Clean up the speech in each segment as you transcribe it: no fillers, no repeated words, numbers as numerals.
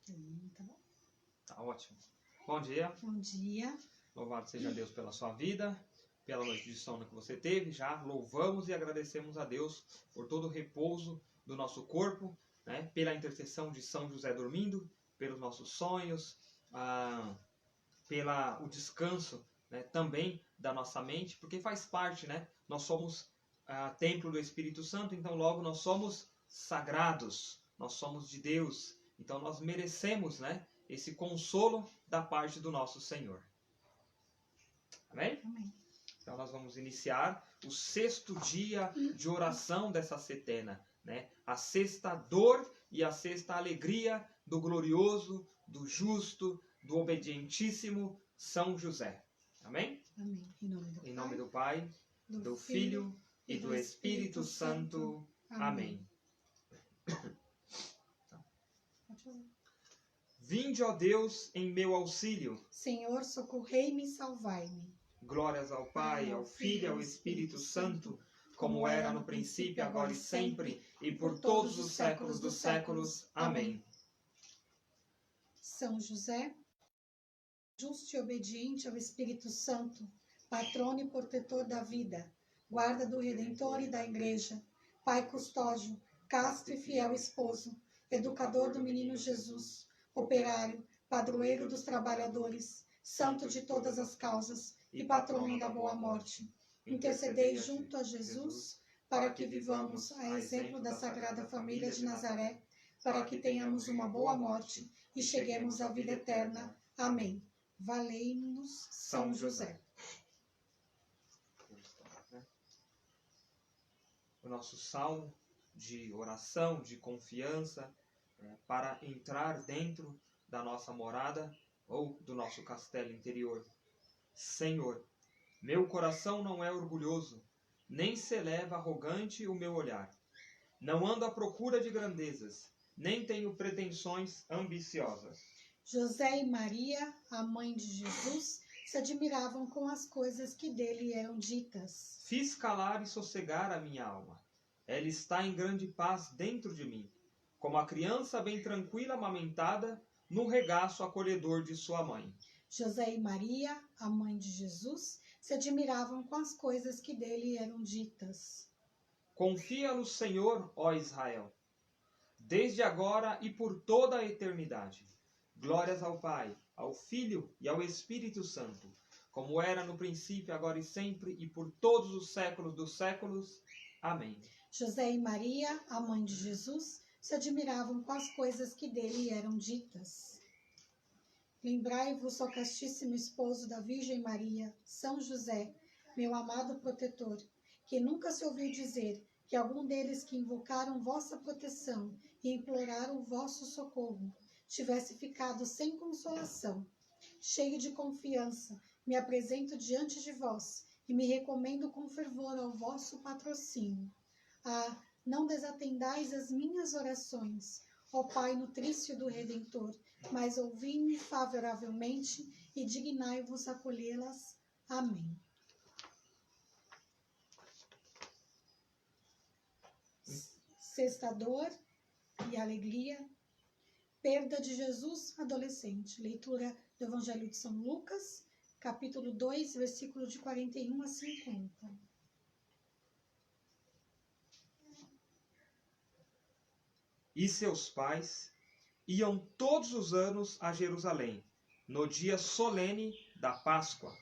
Tá bom. Tá ótimo. Bom dia. Bom dia. Louvado seja Deus pela sua vida, pela noite de sono que você teve. Já louvamos e agradecemos a Deus por todo o repouso do nosso corpo, né? Pela intercessão de São José dormindo, pelos nossos sonhos, pelo descanso, né? Também da nossa mente, porque faz parte, né? Nós somos templo do Espírito Santo, então logo nós somos sagrados, nós somos de Deus, então nós merecemos, né? Esse consolo da parte do nosso Senhor. Amém? Amém. Então nós vamos iniciar o 6º dia de oração dessa setena, né? A 6ª dor e a 6ª alegria do glorioso, do justo, do obedientíssimo São José. Amém? Amém. Em nome do Pai, do Filho e do Espírito Santo. Amém. Vinde, ó Deus, em meu auxílio. Senhor, socorrei-me e salvai-me. Glórias ao Pai, ao Filho e ao Espírito Santo, como era no princípio, agora e sempre, e por todos os séculos dos séculos. Amém. São José, justo e obediente ao Espírito Santo, patrono e protetor da vida, guarda do Redentor e da Igreja, Pai custódio, casto e fiel esposo, educador do menino Jesus, operário, padroeiro dos trabalhadores, santo de todas as causas e patrono da boa morte. Intercedei junto a Jesus para que vivamos a exemplo da Sagrada Família de Nazaré, para que tenhamos uma boa morte e cheguemos à vida eterna. Amém. Valei-nos, São José. O nosso salmo de oração, de confiança, para entrar dentro da nossa morada ou do nosso castelo interior. Senhor, meu coração não é orgulhoso, nem se eleva arrogante o meu olhar. Não ando à procura de grandezas, nem tenho pretensões ambiciosas. José e Maria, a mãe de Jesus, se admiravam com as coisas que dele eram ditas. Fiz calar e sossegar a minha alma. Ela está em grande paz dentro de mim, como a criança bem tranquila amamentada no regaço acolhedor de sua mãe. José e Maria, a mãe de Jesus, se admiravam com as coisas que dele eram ditas. Confia no Senhor, ó Israel, desde agora e por toda a eternidade. Glórias ao Pai, ao Filho e ao Espírito Santo, como era no princípio, agora e sempre, e por todos os séculos dos séculos. Amém. José e Maria, a mãe de Jesus, se admiravam com as coisas que dele eram ditas. Lembrai-vos, ó castíssimo esposo da Virgem Maria, São José, meu amado protetor, que nunca se ouviu dizer que algum deles que invocaram vossa proteção e imploraram vosso socorro tivesse ficado sem consolação. Cheio de confiança, me apresento diante de vós e me recomendo com fervor ao vosso patrocínio. Ah, não desatendais as minhas orações, ó Pai nutrício do Redentor, mas ouvi-me favoravelmente e dignai-vos acolhê-las. Amém. Sexta dor e alegria. Perda de Jesus adolescente. Leitura do Evangelho de São Lucas, capítulo 2, versículo de 41 a 50. E seus pais iam todos os anos a Jerusalém, no dia solene da Páscoa.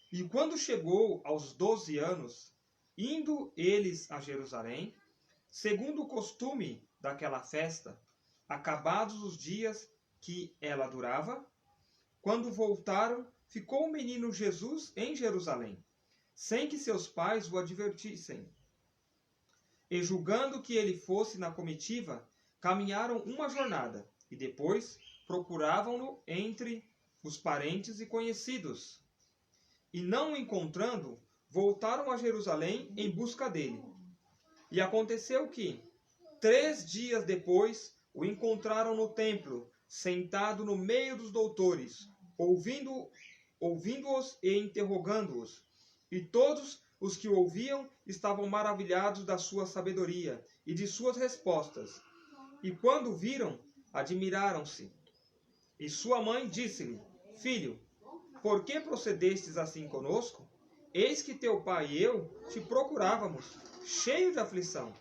E quando chegou aos 12 anos, indo eles a Jerusalém, segundo o costume daquela festa, acabados os dias que ela durava, quando voltaram, ficou o menino Jesus em Jerusalém, sem que seus pais o advertissem. E julgando que ele fosse na comitiva, caminharam uma jornada, e depois procuravam-no entre os parentes e conhecidos. E não o encontrando, voltaram a Jerusalém em busca dele. E aconteceu que, 3 dias depois, o encontraram no templo, sentado no meio dos doutores, ouvindo-os e interrogando-os. E todos os que o ouviam estavam maravilhados da sua sabedoria e de suas respostas. E quando viram, admiraram-se. E sua mãe disse-lhe: Filho, por que procedestes assim conosco? Eis que teu pai e eu te procurávamos, cheio de aflição.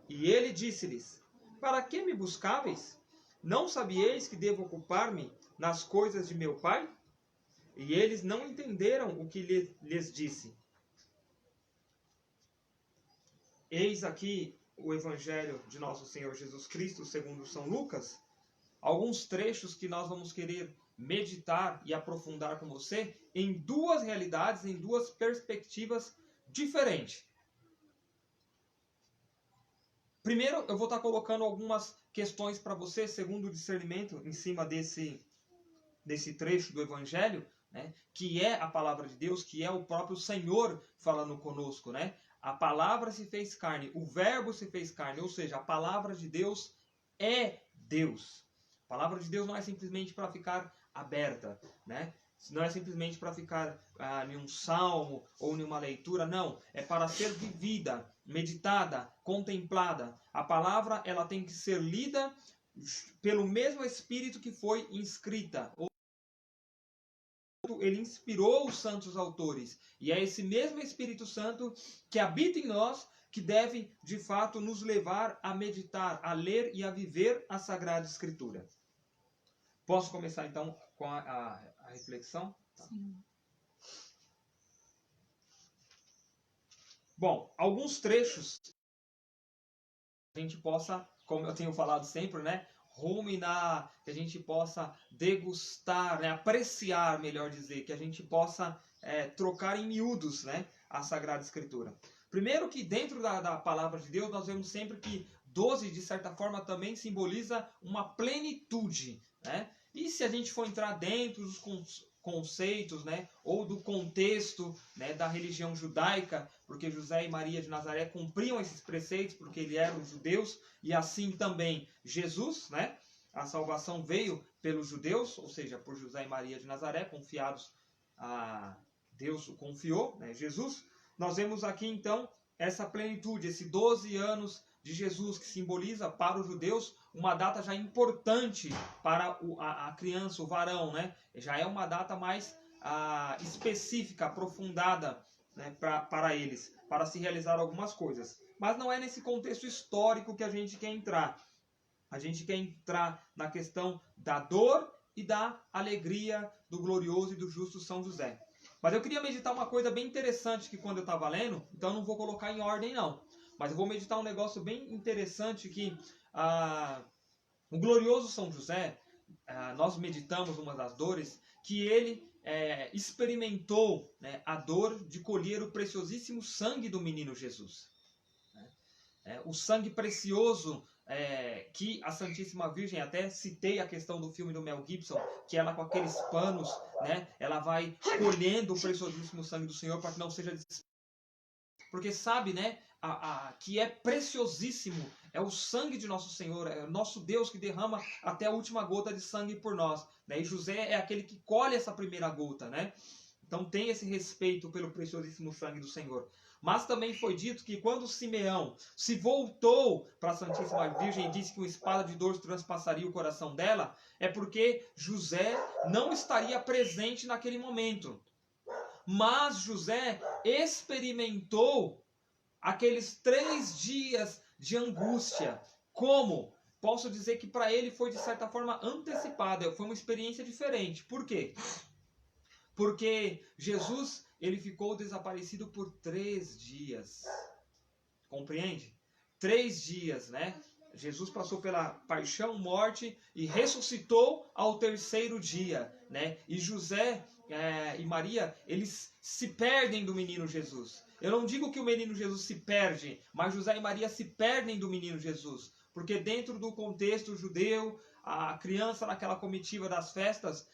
E ele disse-lhes: Para que me buscáveis? Não sabieis que devo ocupar-me nas coisas de meu pai? E eles não entenderam o que lhes disse. Eis aqui o Evangelho de nosso Senhor Jesus Cristo, segundo São Lucas. Alguns trechos que nós vamos querer meditar e aprofundar com você em duas realidades, em duas perspectivas diferentes. Primeiro, eu vou estar colocando algumas questões para você, segundo o discernimento, em cima desse trecho do Evangelho, né, que é a palavra de Deus, que é o próprio Senhor falando conosco, né? A palavra se fez carne, o verbo se fez carne, ou seja, a palavra de Deus é Deus. A palavra de Deus não é simplesmente para ficar aberta, né? Não é simplesmente para ficar em um salmo ou em uma leitura, não. É para ser vivida, meditada, contemplada. A palavra ela tem que ser lida pelo mesmo Espírito que foi inscrita. Ele inspirou os santos autores. E é esse mesmo Espírito Santo que habita em nós que deve, de fato, nos levar a meditar, a ler e a viver a Sagrada Escritura. Posso começar, então, com a reflexão? Sim. Bom, alguns trechos a gente possa, como eu tenho falado sempre, né, ruminar, que a gente possa degustar, né, apreciar, melhor dizer, que a gente possa trocar em miúdos, né, a Sagrada Escritura. Primeiro que dentro da palavra de Deus nós vemos sempre que 12, de certa forma, também simboliza uma plenitude, né? E se a gente for entrar dentro dos conceitos, né, ou do contexto, né, da religião judaica, porque José e Maria de Nazaré cumpriam esses preceitos, porque eles eram judeus, e assim também Jesus, né? A salvação veio pelos judeus, ou seja, por José e Maria de Nazaré, confiados a Deus o confiou, né, Jesus. Nós vemos aqui então essa plenitude, esse 12 anos de Jesus, que simboliza para os judeus uma data já importante para a criança, o varão, né? Já é uma data mais específica, aprofundada, né, para eles, para se realizar algumas coisas. Mas não é nesse contexto histórico que a gente quer entrar. A gente quer entrar na questão da dor e da alegria do glorioso e do justo São José. Mas eu queria meditar uma coisa bem interessante que quando eu estava lendo, então eu não vou colocar em ordem não, mas eu vou meditar um negócio bem interessante que o glorioso São José, nós meditamos uma das dores, que ele experimentou, né, a dor de colher o preciosíssimo sangue do menino Jesus. O sangue precioso que a Santíssima Virgem, até citei a questão do filme do Mel Gibson, que ela com aqueles panos, né, ela vai colhendo o preciosíssimo sangue do Senhor para que não seja porque sabe, né, que é preciosíssimo, é o sangue de nosso Senhor, é o nosso Deus que derrama até a última gota de sangue por nós, né? E José é aquele que colhe essa primeira gota, né? Então tem esse respeito pelo preciosíssimo sangue do Senhor. Mas também foi dito que quando Simeão se voltou para a Santíssima Virgem e disse que uma espada de dor transpassaria o coração dela, é porque José não estaria presente naquele momento. Mas José experimentou aqueles 3 dias de angústia. Como? Posso dizer que para ele foi de certa forma antecipada, foi uma experiência diferente. Por quê? Porque Jesus, ele ficou desaparecido por 3 dias. Compreende? 3 dias, né? Jesus passou pela paixão, morte e ressuscitou ao 3º dia, né? E José e Maria, eles se perdem do menino Jesus. Eu não digo que o menino Jesus se perde, mas José e Maria se perdem do menino Jesus. Porque dentro do contexto judeu, a criança naquela comitiva das festas,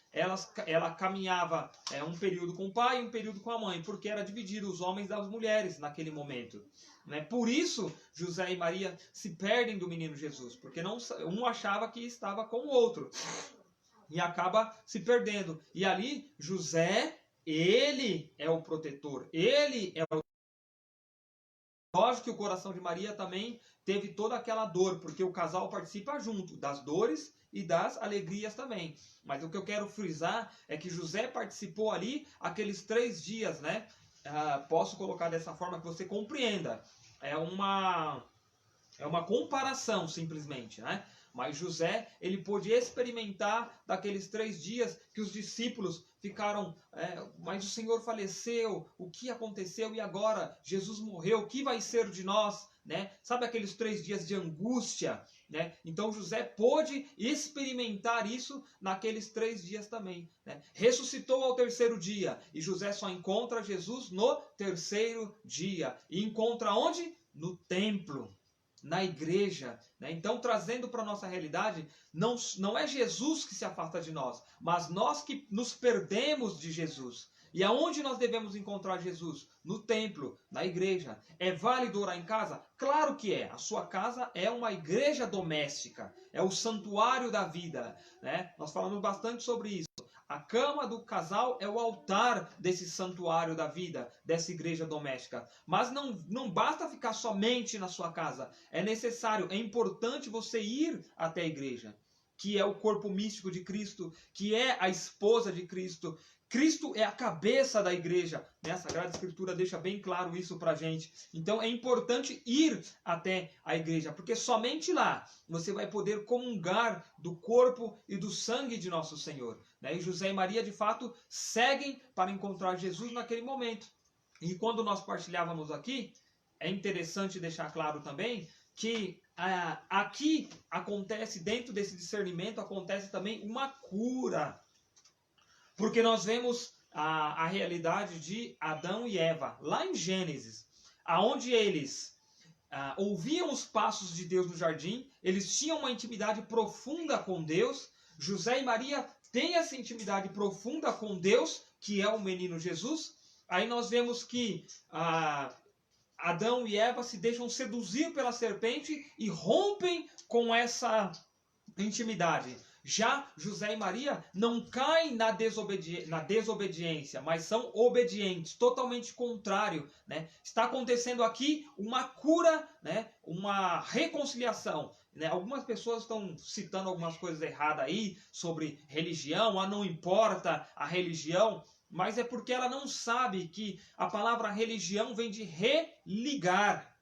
ela caminhava um período com o pai e um período com a mãe, porque era dividido os homens das mulheres naquele momento. Né? Por isso, José e Maria se perdem do menino Jesus, porque um achava que estava com o outro. E acaba se perdendo. E ali, José, ele é o protetor, ele é o Lógico que o coração de Maria também teve toda aquela dor, porque o casal participa junto das dores e das alegrias também. Mas o que eu quero frisar é que José participou ali aqueles 3 dias, né? Posso colocar dessa forma que você compreenda. É uma comparação, simplesmente, né? Mas José, ele pôde experimentar daqueles 3 dias que os discípulos ficaram, mas o Senhor faleceu, o que aconteceu e agora? Jesus morreu, o que vai ser de nós? Né? Sabe aqueles 3 dias de angústia? Né? Então José pôde experimentar isso naqueles 3 dias também. Né? Ressuscitou ao 3º dia e José só encontra Jesus no 3º dia. E encontra onde? No templo. Na igreja, né? Então trazendo para a nossa realidade, não é Jesus que se afasta de nós, mas nós que nos perdemos de Jesus. E aonde nós devemos encontrar Jesus? No templo, na igreja. É válido orar em casa? Claro que é. A sua casa é uma igreja doméstica, é o santuário da vida, né? Nós falamos bastante sobre isso. A cama do casal é o altar desse santuário da vida, dessa igreja doméstica. Mas não basta ficar somente na sua casa. É necessário, é importante você ir até a igreja, que é o corpo místico de Cristo, que é a esposa de Cristo. Cristo é a cabeça da igreja. A Sagrada Escritura deixa bem claro isso para a gente. Então é importante ir até a igreja, porque somente lá você vai poder comungar do corpo e do sangue de nosso Senhor. E José e Maria, de fato, seguem para encontrar Jesus naquele momento. E quando nós partilhávamos aqui, é interessante deixar claro também que aqui acontece, dentro desse discernimento, acontece também uma cura. Porque nós vemos a realidade de Adão e Eva, lá em Gênesis, aonde eles ouviam os passos de Deus no jardim, eles tinham uma intimidade profunda com Deus. José e Maria têm essa intimidade profunda com Deus, que é o menino Jesus. Aí nós vemos que Adão e Eva se deixam seduzir pela serpente e rompem com essa intimidade. Já José e Maria não caem na desobediência, mas são obedientes, totalmente contrário. Né? Está acontecendo aqui uma cura, né? Uma reconciliação. Né? Algumas pessoas estão citando algumas coisas erradas aí sobre religião, não importa a religião, mas é porque ela não sabe que a palavra religião vem de religar.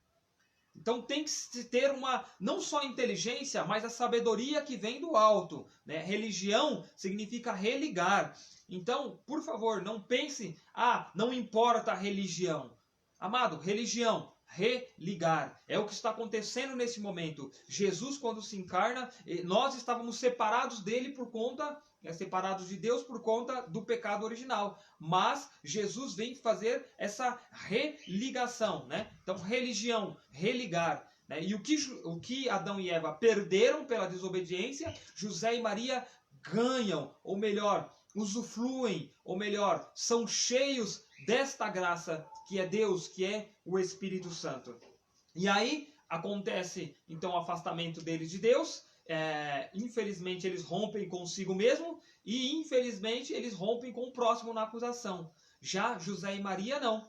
Então tem que se ter não só inteligência, mas a sabedoria que vem do alto. Né? Religião significa religar. Então, por favor, não pense, não importa a religião. Amado, religião, religar. É o que está acontecendo nesse momento. Jesus, quando se encarna, nós estávamos separados dele por conta, separados de Deus por conta do pecado original. Mas Jesus vem fazer essa religação, né? Então, religião, religar. Né? E o que Adão e Eva perderam pela desobediência, José e Maria ganham, ou melhor, usufruem, ou melhor, são cheios desta graça que é Deus, que é o Espírito Santo. E aí acontece então o afastamento deles de Deus. Infelizmente eles rompem consigo mesmo e infelizmente eles rompem com o próximo na acusação. Já José e Maria não.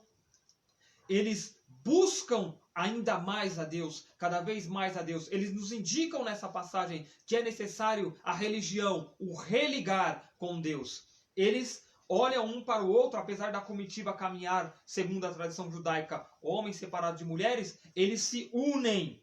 Eles buscam ainda mais a Deus, cada vez mais a Deus. Eles nos indicam nessa passagem que é necessário a religião, o religar com Deus. Eles olham um para o outro, apesar da comitiva caminhar segundo a tradição judaica, homens separados de mulheres, eles se unem.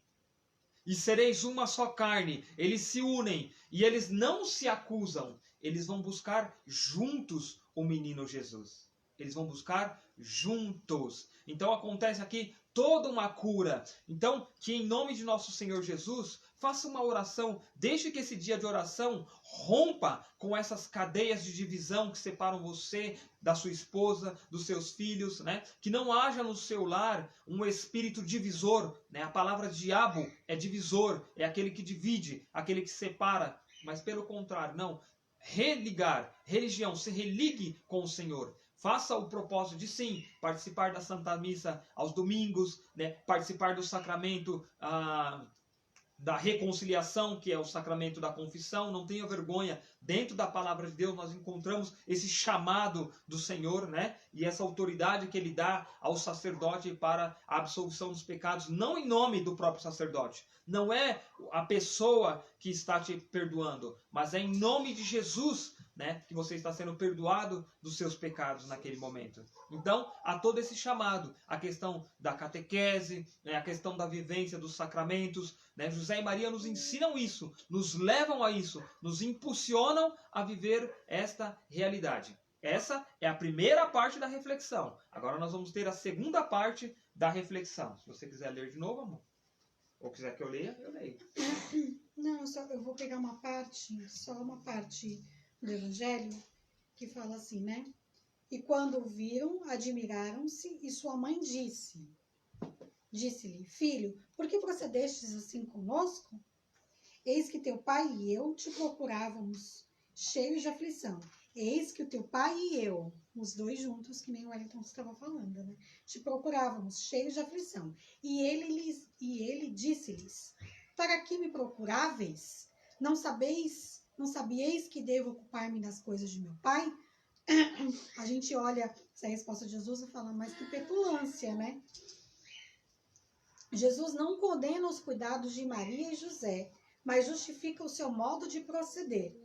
E sereis uma só carne. Eles se unem e eles não se acusam. Eles vão buscar juntos o menino Jesus. Eles vão buscar juntos. Então acontece aqui toda uma cura. Então, que em nome de nosso Senhor Jesus, faça uma oração. Deixe que esse dia de oração rompa com essas cadeias de divisão que separam você da sua esposa, dos seus filhos, né? Que não haja no seu lar um espírito divisor, né? A palavra diabo é divisor, é aquele que divide, aquele que separa. Mas pelo contrário, não. Religar, religião, se religue com o Senhor. Faça o propósito de sim, participar da Santa Missa aos domingos, né? Participar do sacramento da reconciliação, que é o sacramento da confissão. Não tenha vergonha. Dentro da palavra de Deus nós encontramos esse chamado do Senhor, né? E essa autoridade que ele dá ao sacerdote para a absolvição dos pecados, não em nome do próprio sacerdote. Não é a pessoa que está te perdoando, mas é em nome de Jesus, né, que você está sendo perdoado dos seus pecados naquele momento. Então, há todo esse chamado, a questão da catequese, né, a questão da vivência dos sacramentos, né? José e Maria nos ensinam isso, nos levam a isso, nos impulsionam a viver esta realidade. Essa é a primeira parte da reflexão. Agora nós vamos ter a segunda parte da reflexão. Se você quiser ler de novo, amor, ou quiser que eu leia, eu leio. Não, eu vou pegar uma parte, só uma parte do Evangelho, que fala assim, né? E quando o viram, admiraram-se, e sua mãe disse-lhe, filho, por que procedestes assim conosco? Eis que teu pai e eu te procurávamos, cheios de aflição. Eis que o teu pai e eu, os dois juntos, que nem o Wellington estava falando, né? Te procurávamos, cheios de aflição. E ele disse-lhes, para que me procuráveis? Não sabieis que devo ocupar-me das coisas de meu pai? A gente olha essa resposta de Jesus e fala, mas que petulância, né? Jesus não condena os cuidados de Maria e José, mas justifica o seu modo de proceder,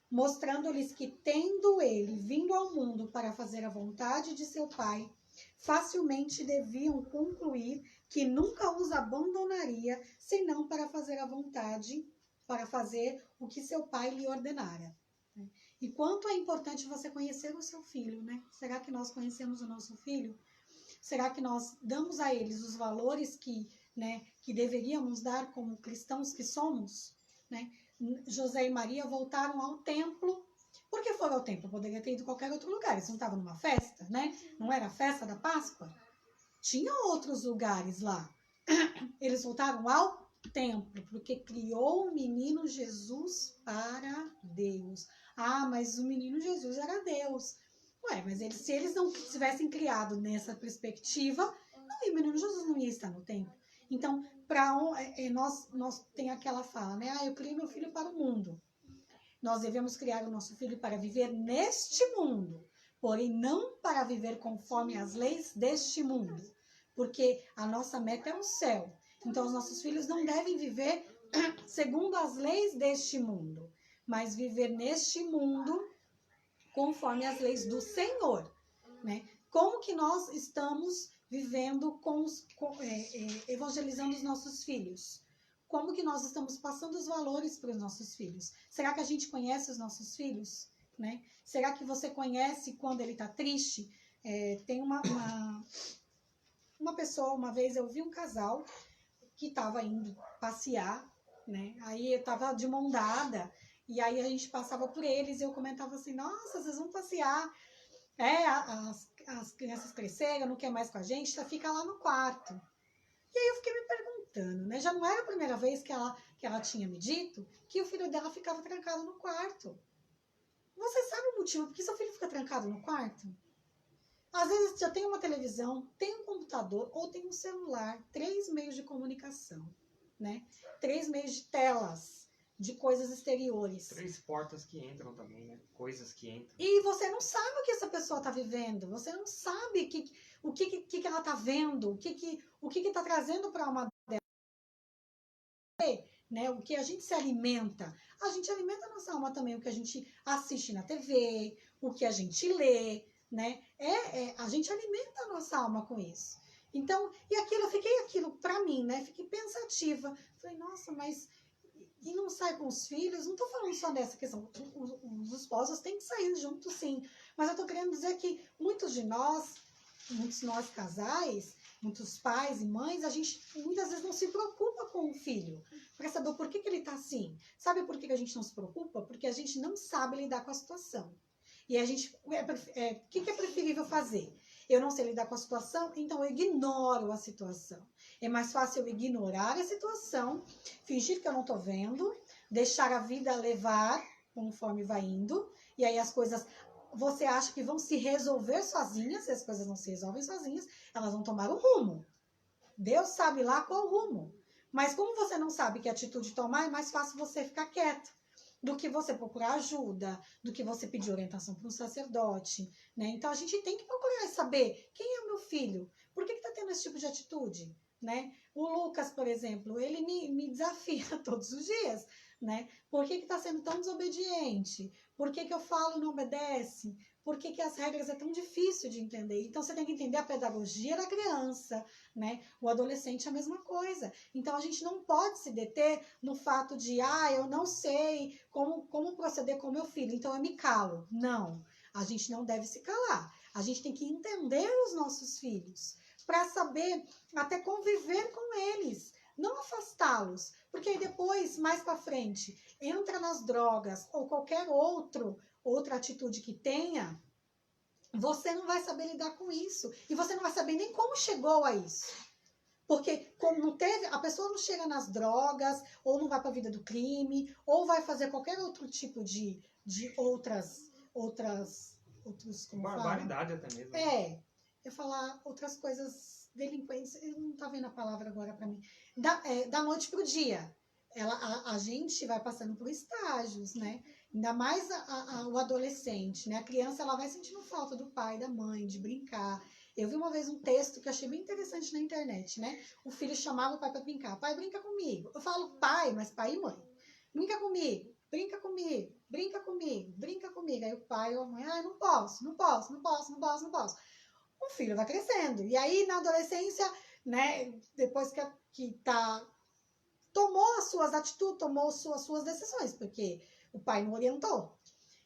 mostrando-lhes que, tendo ele vindo ao mundo para fazer a vontade de seu pai, facilmente deviam concluir que nunca os abandonaria, senão para fazer a vontade, para fazer o que seu pai lhe ordenara. E quanto é importante você conhecer o seu filho, né? Será que nós conhecemos o nosso filho? Será que nós damos a eles os valores que deveríamos dar como cristãos que somos? Né? José e Maria voltaram ao templo. Por que foram ao templo? Poderia ter ido em qualquer outro lugar. Eles não estavam numa festa, né? Não era a festa da Páscoa? Tinha outros lugares lá. Eles voltaram ao templo, porque criou o menino Jesus para Deus. Ah, mas o menino Jesus era Deus. Ué, mas se eles não tivessem criado nessa perspectiva, o menino Jesus não ia estar no templo. Então, nós tem aquela fala, né? Eu criei meu filho para o mundo. Nós devemos criar o nosso filho para viver neste mundo, porém não para viver conforme as leis deste mundo, porque a nossa meta é o céu. Então, os nossos filhos não devem viver segundo as leis deste mundo, mas viver neste mundo conforme as leis do Senhor, né? Como que nós estamos vivendo, evangelizando os nossos filhos? Como que nós estamos passando os valores para os nossos filhos? Será que a gente conhece os nossos filhos? Né? Será que você conhece quando ele está triste? Tem uma pessoa, uma vez eu vi um casal que estava indo passear, né? Aí eu estava de mão dada, e aí a gente passava por eles e eu comentava assim, nossa, vocês vão passear. As crianças cresceram, não quer mais com a gente, fica lá no quarto. E aí eu fiquei me perguntando, né? Já não era a primeira vez que ela tinha me dito que o filho dela ficava trancado no quarto. Você sabe o motivo por que seu filho fica trancado no quarto? Às vezes já tem uma televisão, tem um computador ou tem um celular, 3 meios de comunicação, né? 3 meios de telas, de coisas exteriores. 3 portas que entram também, né? Coisas que entram. E você não sabe o que essa pessoa está vivendo, você não sabe o que ela está vendo, o que está trazendo para a alma dela. Né? O que a gente se alimenta. A gente alimenta a nossa alma também, o que a gente assiste na TV, o que a gente lê, né? A gente alimenta a nossa alma com isso. Então, eu fiquei para mim, né? Fiquei pensativa. Falei, nossa, mas e não sai com os filhos? Não estou falando só dessa questão. Os esposos têm que sair juntos, sim. Mas eu estou querendo dizer que muitos nós casais, muitos pais e mães, a gente muitas vezes não se preocupa com o filho para saber por que ele está assim. Sabe por que a gente não se preocupa? Porque a gente não sabe lidar com a situação. E a gente, o que é preferível fazer? Eu não sei lidar com a situação, então eu ignoro a situação. É mais fácil eu ignorar a situação, fingir que eu não estou vendo, deixar a vida levar conforme vai indo, e aí as coisas, você acha que vão se resolver sozinhas, e as coisas não se resolvem sozinhas, elas vão tomar um rumo. Deus sabe lá qual rumo. Mas como você não sabe que atitude tomar, é mais fácil você ficar quieto do que você procurar ajuda, do que você pedir orientação para um sacerdote, né? Então a gente tem que procurar saber quem é o meu filho, por que está tendo esse tipo de atitude, né? O Lucas, por exemplo, ele me desafia todos os dias, né? Por que está sendo tão desobediente? Por que eu falo e não obedece? Por que as regras é tão difícil de entender? Então você tem que entender a pedagogia da criança, né? O adolescente é a mesma coisa. Então a gente não pode se deter no fato de, eu não sei como proceder com meu filho, então eu me calo. Não, a gente não deve se calar. A gente tem que entender os nossos filhos para saber até conviver com eles, não afastá-los, porque aí depois, mais para frente, entra nas drogas ou qualquer outra atitude que tenha, você não vai saber lidar com isso. E você não vai saber nem como chegou a isso. Porque como não teve, a pessoa não chega nas drogas, ou não vai para a vida do crime, ou vai fazer qualquer outro tipo de outros, como Barbaridade até mesmo. Eu falar outras coisas, delinquência, não tá vendo a palavra agora para mim. Da noite pro dia. A gente vai passando por estágios, né? Ainda mais o adolescente, né? A criança, ela vai sentindo falta do pai, da mãe, de brincar. Eu vi uma vez um texto que eu achei bem interessante na internet, né? O filho chamava o pai para brincar. Pai, brinca comigo. Eu falo pai, mas pai e mãe. Brinca comigo, brinca comigo, brinca comigo, brinca comigo. Aí o pai ou a mãe, não posso. O filho vai crescendo. E aí, na adolescência, né? Depois que tomou as suas atitudes, tomou suas decisões, porque o pai não orientou.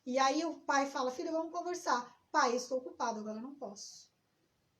E aí o pai fala, filho, vamos conversar. Pai, eu estou ocupado, agora eu não posso.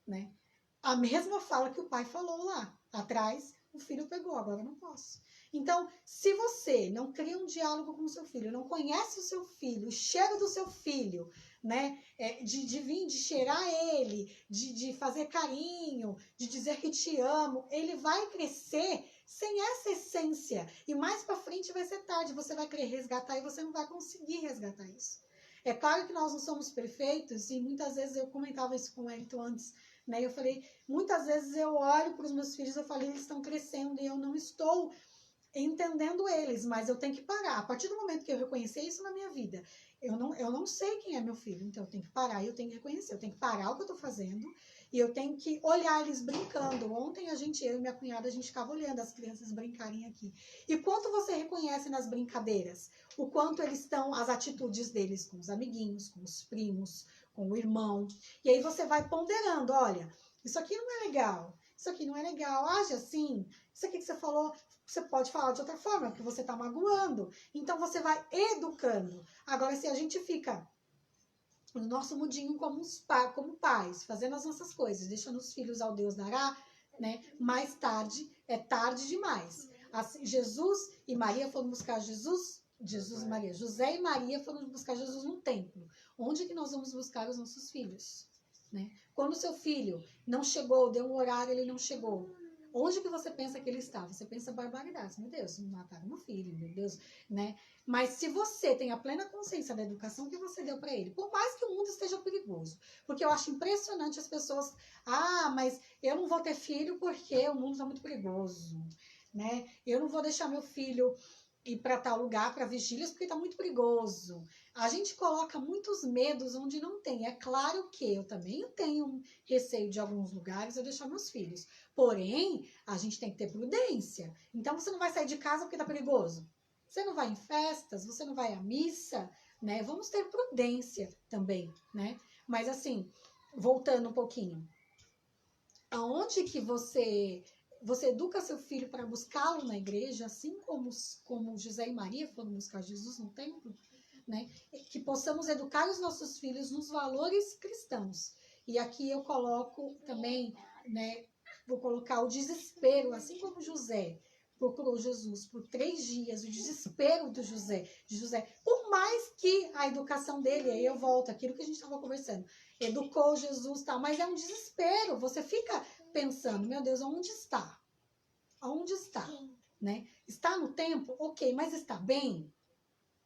Né? A mesma fala que o pai falou lá atrás, o filho pegou, agora eu não posso. Então, se você não cria um diálogo com o seu filho, não conhece o seu filho, o cheiro do seu filho, né? De vir, de cheirar ele, de fazer carinho, de dizer que te amo, ele vai crescer sem essa essência. E mais pra frente vai ser tarde, você vai querer resgatar e você não vai conseguir resgatar isso. É claro que nós não somos perfeitos e muitas vezes eu comentava isso com o Elton antes, né? Eu falei, muitas vezes eu olho para os meus filhos, eu falei, eles estão crescendo e eu não estou entendendo eles, mas eu tenho que parar. A partir do momento que eu reconhecer isso na minha vida, eu não sei quem é meu filho, então eu tenho que parar e eu tenho que reconhecer, eu tenho que parar o que eu estou fazendo e eu tenho que olhar eles brincando. Ontem eu e minha cunhada, a gente ficava olhando as crianças brincarem aqui. E quanto você reconhece nas brincadeiras, o quanto eles estão, as atitudes deles com os amiguinhos, com os primos, com o irmão. E aí você vai ponderando, olha, isso aqui não é legal, isso aqui não é legal, age assim, isso aqui que você falou, você pode falar de outra forma, porque você está magoando. Então você vai educando. Agora, se a gente fica no nosso mundinho como pais, fazendo as nossas coisas, deixando os filhos ao Deus dará, né? Mais tarde, é tarde demais. Assim, Jesus e Maria foram buscar Jesus e Maria. José e Maria foram buscar Jesus no templo. Onde que nós vamos buscar os nossos filhos? Né? Quando o seu filho não chegou, deu um horário, ele não chegou. Onde que você pensa que ele está? Você pensa barbaridades. Meu Deus, mataram meu filho, meu Deus, né? Mas se você tem a plena consciência da educação que você deu para ele, por mais que o mundo esteja perigoso, porque eu acho impressionante as pessoas, mas eu não vou ter filho porque o mundo está muito perigoso, né? Eu não vou deixar meu filho ir para tal lugar, para vigílias, porque está muito perigoso. A gente coloca muitos medos onde não tem. É claro que eu também tenho receio de alguns lugares eu deixar meus filhos. Porém, a gente tem que ter prudência. Então, você não vai sair de casa porque está perigoso. Você não vai em festas, você não vai à missa, né? Vamos ter prudência também, né? Mas assim, voltando um pouquinho. Aonde que você educa seu filho para buscá-lo na igreja, assim como José e Maria foram buscar Jesus no templo, né? Que possamos educar os nossos filhos nos valores cristãos. E aqui eu coloco também, né? Vou colocar o desespero, assim como José procurou Jesus por 3 dias, o desespero de José, por mais que a educação dele, aí eu volto, aquilo que a gente estava conversando, educou Jesus, tal, mas é um desespero, você fica pensando, meu Deus, aonde está? Aonde está? Né? Está no templo? Ok, mas está bem?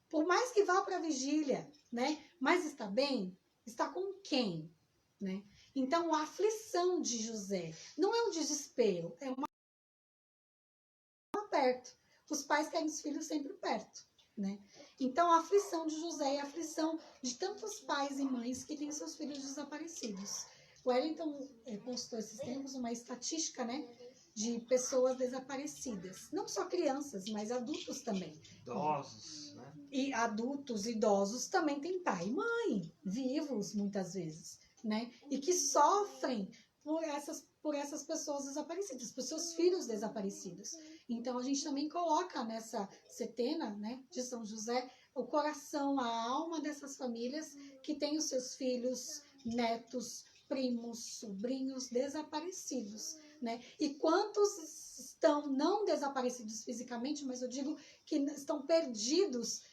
Por mais que vá para a vigília, né? Mas está bem? Está com quem? Né? Então, a aflição de José não é um desespero, é uma perto. Os pais querem os filhos sempre perto, né? Então, a aflição de José é a aflição de tantos pais e mães que têm seus filhos desaparecidos. O Wellington postou esses tempos uma estatística, né, de pessoas desaparecidas. Não só crianças, mas adultos também. Idosos, né? E adultos, idosos também têm pai e mãe, vivos muitas vezes, né? E que sofrem por essas pessoas desaparecidas, por seus filhos desaparecidos. Então, a gente também coloca nessa setena, né, de São José, o coração, a alma dessas famílias que têm os seus filhos, netos, primos, sobrinhos desaparecidos, né? E quantos estão não desaparecidos fisicamente, mas eu digo que estão perdidos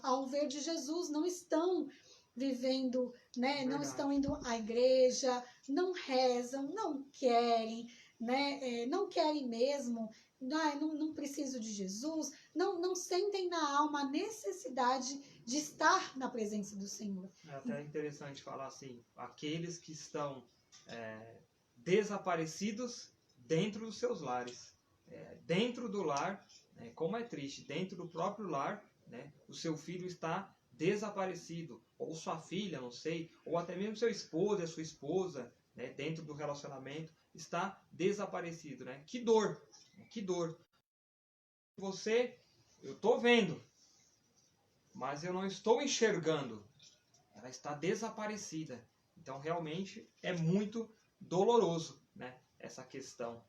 ao ver de Jesus, não estão vivendo, né? Não estão indo à igreja, não rezam, não querem, né? Não querem mesmo, não preciso de Jesus, não sentem na alma a necessidade de estar na presença do Senhor. É até interessante falar assim, aqueles que estão desaparecidos dentro dos seus lares. Dentro do lar, como é triste, dentro do próprio lar, né, o seu filho está desaparecido, ou sua filha, não sei, ou até mesmo seu esposo e a sua esposa, né, dentro do relacionamento, está desaparecido, né? Que dor, que dor. Eu estou vendo, mas eu não estou enxergando. Ela está desaparecida. Então, realmente, é muito doloroso, né, essa questão.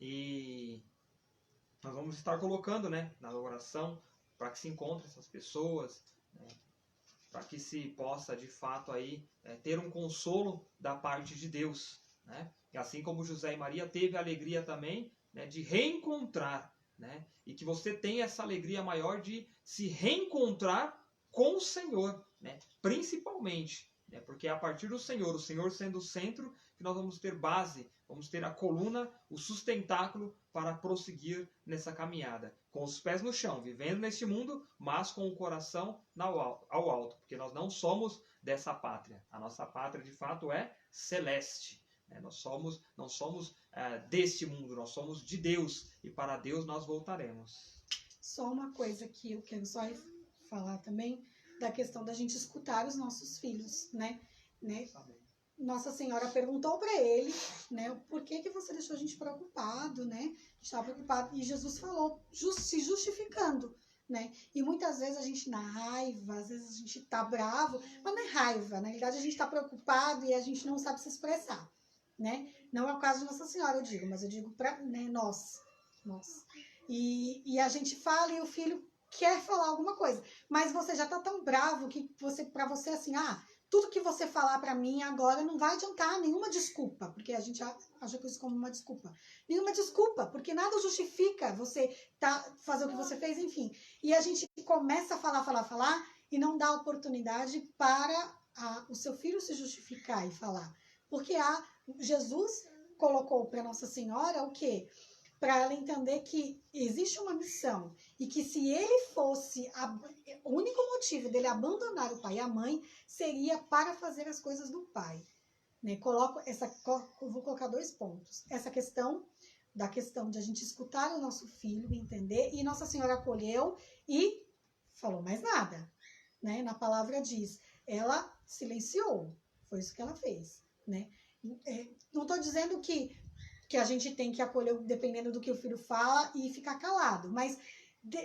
E nós vamos estar colocando, né, na oração para que se encontrem essas pessoas, né, para que se possa, de fato, aí, ter um consolo da parte de Deus. Né? E assim como José e Maria teve a alegria também, né, de reencontrar, né, e que você tenha essa alegria maior de se reencontrar com o Senhor, né, principalmente, né, porque é a partir do Senhor, o Senhor sendo o centro, que nós vamos ter base, vamos ter a coluna, o sustentáculo para prosseguir nessa caminhada, com os pés no chão, vivendo neste mundo, mas com o coração ao alto, porque nós não somos dessa pátria. A nossa pátria, de fato, é celeste. Nós não somos deste mundo, nós somos de Deus, e para Deus nós voltaremos. Só uma coisa que eu quero só falar também, da questão da gente escutar os nossos filhos, né? Nossa Senhora perguntou para ele, né, por que você deixou a gente preocupado, né? A gente estava preocupado. E Jesus falou, se justificando, né? E muitas vezes a gente na raiva, às vezes a gente tá bravo, mas não é raiva, na realidade a gente está preocupado e a gente não sabe se expressar, né? Não é o caso de Nossa Senhora, eu digo, mas eu digo para, né, nós. E a gente fala e o filho quer falar alguma coisa, mas você já tá tão bravo que para você assim, tudo que você falar para mim agora não vai adiantar nenhuma desculpa, porque a gente acha isso como uma desculpa. Nenhuma desculpa, porque nada justifica você fazer o que você fez, enfim. E a gente começa a falar e não dá oportunidade para o seu filho se justificar e falar. Porque Jesus colocou para Nossa Senhora o quê? Para ela entender que existe uma missão e que se ele fosse, o único motivo dele abandonar o pai e a mãe seria para fazer as coisas do pai. Né? Vou colocar 2 pontos. Essa questão de a gente escutar o nosso filho, entender, e Nossa Senhora acolheu e falou mais nada. Né? Na palavra diz, ela silenciou, foi isso que ela fez. Né? Não estou dizendo que a gente tem que acolher dependendo do que o filho fala e ficar calado, mas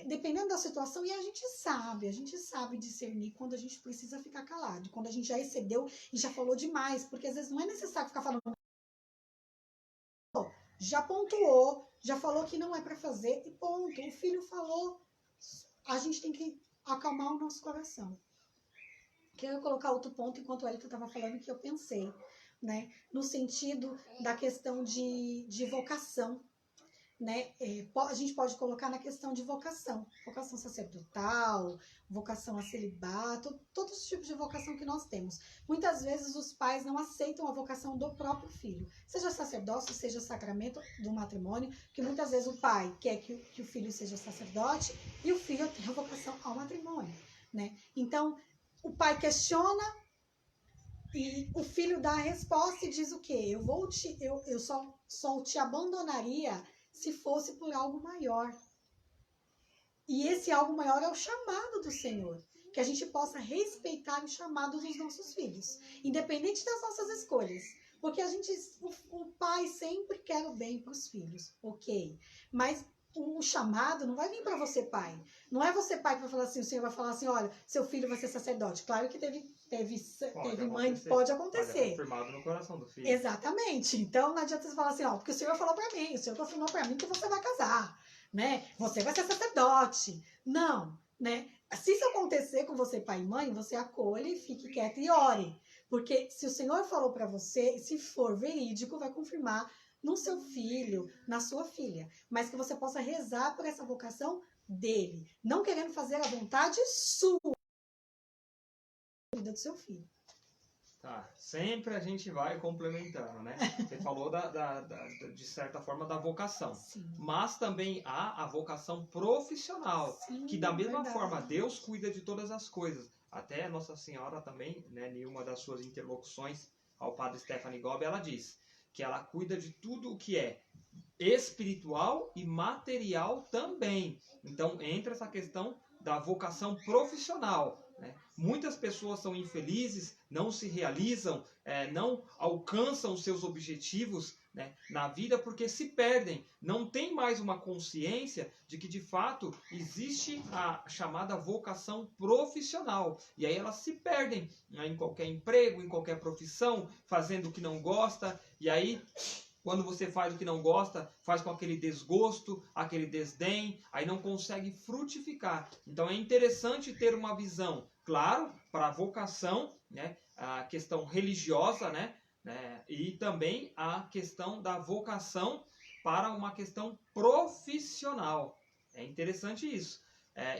dependendo da situação, e a gente sabe discernir quando a gente precisa ficar calado, quando a gente já excedeu e já falou demais, porque às vezes não é necessário ficar falando, já pontuou, já falou que não é para fazer e ponto, o filho falou, a gente tem que acalmar o nosso coração. Quero colocar outro ponto enquanto o Elton estava falando que eu pensei, né, no sentido da questão de vocação, né? A gente pode colocar na questão de vocação sacerdotal, vocação a celibato, todos os tipos de vocação que nós temos. Muitas vezes os pais não aceitam a vocação do próprio filho, seja sacerdócio, seja sacramento do matrimônio, que muitas vezes o pai quer que o filho seja sacerdote e o filho tem a vocação ao matrimônio, né? Então, o pai questiona e o filho dá a resposta e diz o quê? Eu só te abandonaria se fosse por algo maior. E esse algo maior é o chamado do Senhor. Que a gente possa respeitar o chamado dos nossos filhos, independente das nossas escolhas. Porque o pai sempre quer o bem para os filhos, ok? Mas o chamado não vai vir para você, pai. Não é você, pai, que vai falar assim, o Senhor vai falar assim, olha, seu filho vai ser sacerdote. Claro que teve mãe, pode acontecer. Pode, confirmado no coração do filho. Exatamente. Então não adianta você falar assim, ó, porque o Senhor falou para mim, o Senhor confirmou para mim que você vai casar, né? Você vai ser sacerdote. Não, né? Se isso acontecer com você, pai e mãe, você acolhe, fique quieto e ore. Porque se o Senhor falou para você, se for verídico, vai confirmar no seu filho, na sua filha. Mas que você possa rezar por essa vocação dele. Não querendo fazer a vontade sua na vida do seu filho. Tá, sempre a gente vai complementando, né? Você falou de certa forma da vocação, Sim. Mas também há a vocação profissional, Sim, que da mesma verdade. forma Deus cuida de todas as coisas. Até Nossa Senhora também, né, em uma das suas interlocuções ao padre Stephanie Gobi, ela diz que ela cuida de tudo o que é espiritual e material também. Então entra essa questão da vocação profissional. Né? Muitas pessoas são infelizes, não se realizam, não alcançam os seus objetivos, né, na vida porque se perdem, não tem mais uma consciência de que de fato existe a chamada vocação profissional. E aí elas se perdem, né, em qualquer emprego, em qualquer profissão, fazendo o que não gosta, e aí quando você faz o que não gosta, faz com aquele desgosto, aquele desdém, aí não consegue frutificar. Então é interessante ter uma visão, claro, para a vocação, né, a questão religiosa, né, e também a questão da vocação para uma questão profissional. É interessante isso.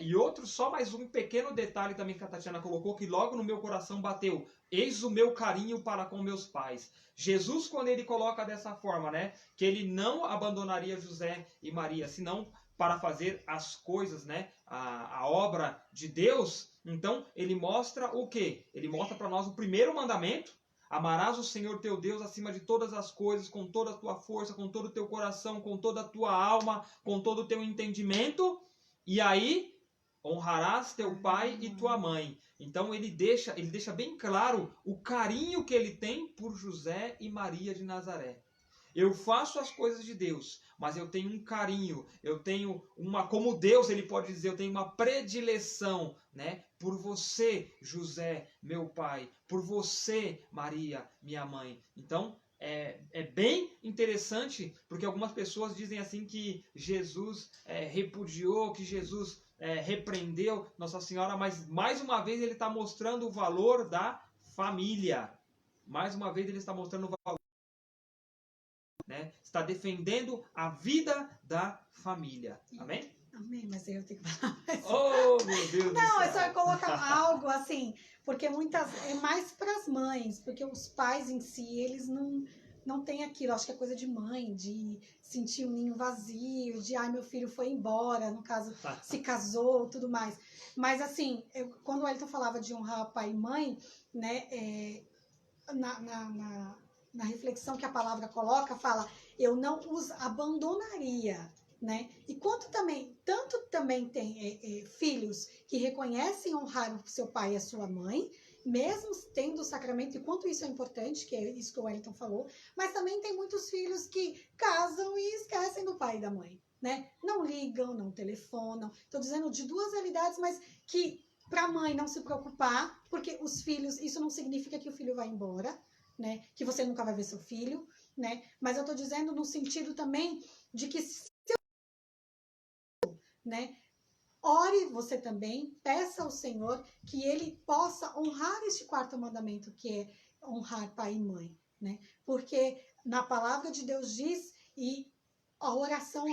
E outro, só mais um pequeno detalhe também que a Tatiana colocou, que logo no meu coração bateu. Eis o meu carinho para com meus pais. Jesus, quando ele coloca dessa forma, né, que ele não abandonaria José e Maria, senão para fazer as coisas, né, a obra de Deus, então ele mostra o quê? Ele mostra para nós o primeiro mandamento: amarás o Senhor teu Deus acima de todas as coisas, com toda a tua força, com todo o teu coração, com toda a tua alma, com todo o teu entendimento. E aí, honrarás teu pai e tua mãe. Então ele deixa bem claro o carinho que ele tem por José e Maria de Nazaré. Eu faço as coisas de Deus, mas eu tenho um carinho, eu tenho como Deus ele pode dizer, eu tenho uma predileção, né, por você, José, meu pai, por você, Maria, minha mãe. Então, é bem interessante, porque algumas pessoas dizem assim que Jesus repudiou, que Jesus repreendeu Nossa Senhora, mas mais uma vez ele está mostrando o valor da família. Mais uma vez ele está mostrando o valor, né? Está defendendo a vida da família. Amém? Amém, mas eu tenho que falar mais. Oh, meu Deus Não, do é céu. só colocar algo assim, porque é mais para as mães, porque os pais em si, eles não têm aquilo. Acho que é coisa de mãe, de sentir o ninho vazio, de ai, meu filho foi embora, no caso, se casou, tudo mais. Mas assim, quando o Elton falava de honrar pai e mãe, né, na reflexão que a palavra coloca, fala, eu não os abandonaria. Né? E tanto também tem filhos que reconhecem honrar o seu pai e a sua mãe, mesmo tendo o sacramento, e quanto isso é importante, que é isso que o Wellington falou, mas também tem muitos filhos que casam e esquecem do pai e da mãe, né? Não ligam, não telefonam. Estou dizendo de duas realidades, mas que para a mãe não se preocupar, porque os filhos, isso não significa que o filho vai embora, né? Que você nunca vai ver seu filho, né? Mas eu estou dizendo no sentido também de que né? Ore você também, peça ao Senhor que ele possa honrar este quarto mandamento, que é honrar pai e mãe, né? Porque na palavra de Deus diz, e a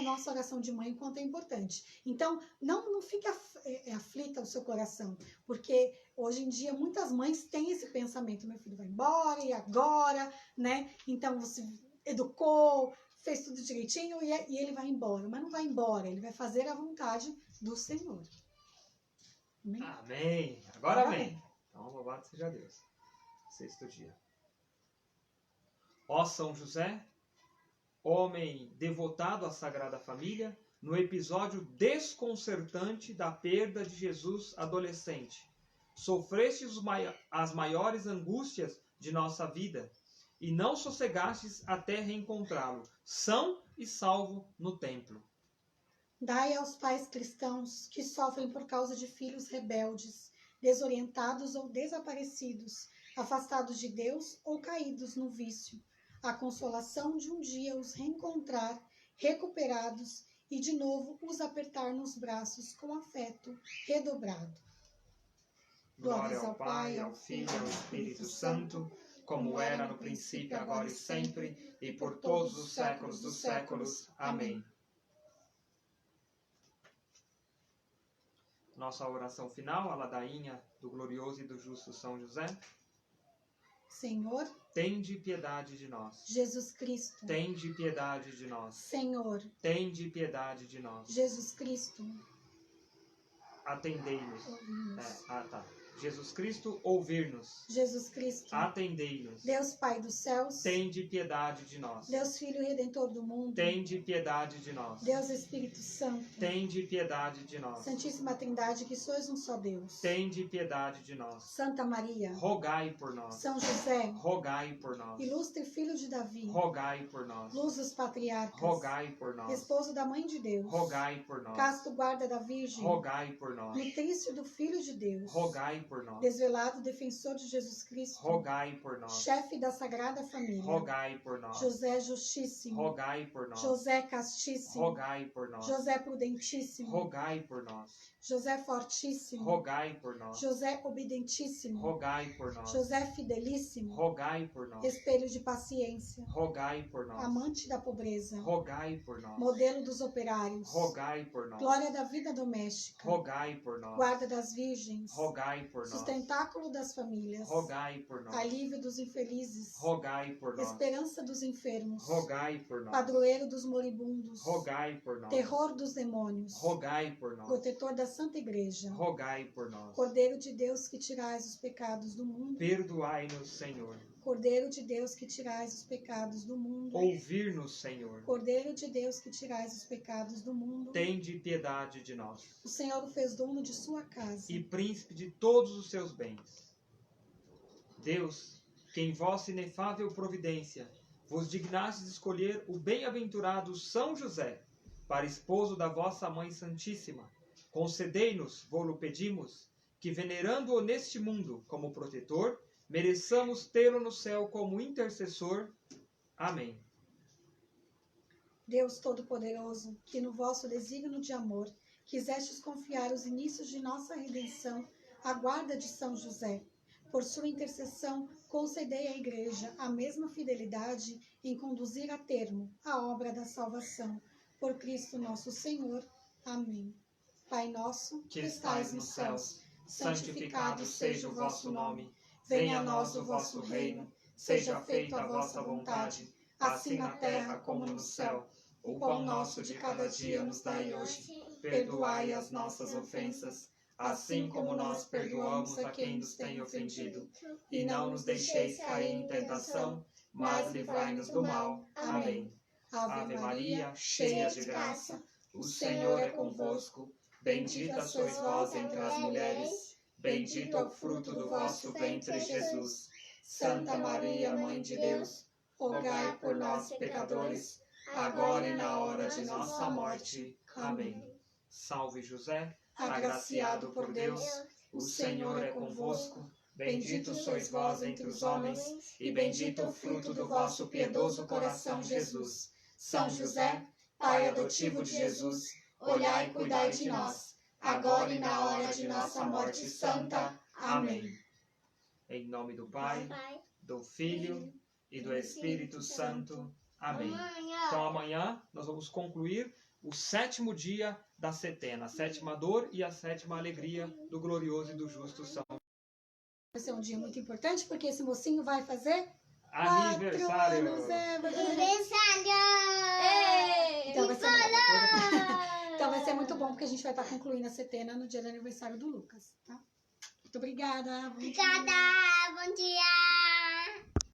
nossa oração de mãe, o quanto é importante. Então, não fique aflita o seu coração, porque hoje em dia muitas mães têm esse pensamento, meu filho vai embora, e agora, né? Então, você educou, fez tudo direitinho e ele vai embora. Mas não vai embora, ele vai fazer a vontade do Senhor. Amém? Amém. Agora amém. Então, louvado seja Deus. Sexto dia. Ó São José, homem devotado à Sagrada Família, no episódio desconcertante da perda de Jesus adolescente. Sofrestes as maiores angústias de nossa vida, e não sossegastes até reencontrá-lo, são e salvo no templo. Dai aos pais cristãos que sofrem por causa de filhos rebeldes, desorientados ou desaparecidos, afastados de Deus ou caídos no vício, a consolação de um dia os reencontrar, recuperados, e de novo os apertar nos braços com afeto redobrado. Glória ao Pai, ao Filho e ao Espírito Santo, como era no princípio, agora e sempre, e por todos os séculos dos séculos. Amém. Nossa oração final, a ladainha do glorioso e do justo São José. Senhor, tende piedade de nós. Jesus Cristo, tende piedade de nós. Senhor, tende piedade de nós. Jesus Cristo, atendei-nos. Jesus Cristo, ouvir-nos. Jesus Cristo, atendei-nos. Deus Pai dos céus, tende piedade de nós. Deus Filho Redentor do mundo, tende piedade de nós. Deus Espírito Santo, tende piedade de nós. Santíssima Trindade, que sois um só Deus, tende piedade de nós. Santa Maria, rogai por nós. São José, rogai por nós. Ilustre Filho de Davi, rogai por nós. Luz dos Patriarcas, rogai por nós. Esposo da Mãe de Deus, rogai por nós. Casto Guarda da Virgem, rogai por nós. Nutrício do Filho de Deus, rogai por nós. Desvelado defensor de Jesus Cristo, rogai por nós. Chefe da Sagrada Família, rogai por nós. José Justíssimo, rogai por nós. José Castíssimo, rogai por nós. José Prudentíssimo, rogai por nós. José Fortíssimo, rogai por nós. José Obedentíssimo, rogai por nós. José Fidelíssimo, rogai por nós. Espelho de paciência, rogai por nós. Amante da pobreza, rogai por nós. Modelo dos operários, rogai por nós. Glória da vida doméstica, rogai por nós. Guarda das virgens, rogai por nós. Sustentáculo das famílias, rogai por nós. Alívio dos infelizes, rogai por nós. Esperança dos enfermos, rogai por nós. Padroeiro dos moribundos, rogai por nós. Terror dos demônios, rogai por nós. Protetor da Santa Igreja, rogai por nós. Cordeiro de Deus que tirais os pecados do mundo, perdoai-nos, Senhor. Cordeiro de Deus que tirais os pecados do mundo, ouvir-nos, Senhor. Cordeiro de Deus que tirais os pecados do mundo, tende piedade de nós. O Senhor o fez dono de sua casa e príncipe de todos os seus bens. Deus, que em vossa inefável providência vos dignastes escolher o bem-aventurado São José para esposo da vossa Mãe Santíssima, concedei-nos, vô-lo pedimos, que venerando-o neste mundo como protetor, mereçamos tê-lo no céu como intercessor. Amém. Deus Todo-Poderoso, que no vosso desígnio de amor quisestes confiar os inícios de nossa redenção à guarda de São José, por sua intercessão, concedei à Igreja a mesma fidelidade em conduzir a termo a obra da salvação. Por Cristo nosso Senhor. Amém. Pai nosso, que estais nos céus, santificado seja o vosso nome. Venha a nós o vosso reino. Seja feita a vossa vontade, assim na terra como no céu. O pão nosso de cada dia nos dai hoje. Perdoai as nossas ofensas, assim como nós perdoamos a quem nos tem ofendido. E não nos deixeis cair em tentação, mas livrai-nos do mal. Amém. Ave Maria, cheia de graça, o Senhor é convosco. Bendita sois vós entre as mulheres, bendito é o fruto do vosso ventre, Jesus. Santa Maria, Mãe de Deus, rogai por nós, pecadores, agora e na hora de nossa morte. Amém. Salve José, agraciado por Deus, o Senhor é convosco. Bendito sois vós entre os homens, e bendito o fruto do vosso piedoso coração, Jesus. São José, Pai adotivo de Jesus, olhai e cuidai de nós, agora e na hora de nossa morte santa. Amém. Em nome do Pai, do Filho e do Espírito Santo. Amém. Então amanhã nós vamos concluir o 7º dia da setena, a 7ª dor e a 7ª alegria do glorioso e do justo São. Vai ser um dia muito importante, porque esse mocinho vai fazer aniversário. 4 anos, Aniversário! Então vai ser muito bom, porque a gente vai estar concluindo a setena no dia do aniversário do Lucas, tá? Muito obrigada. Obrigada, bom dia!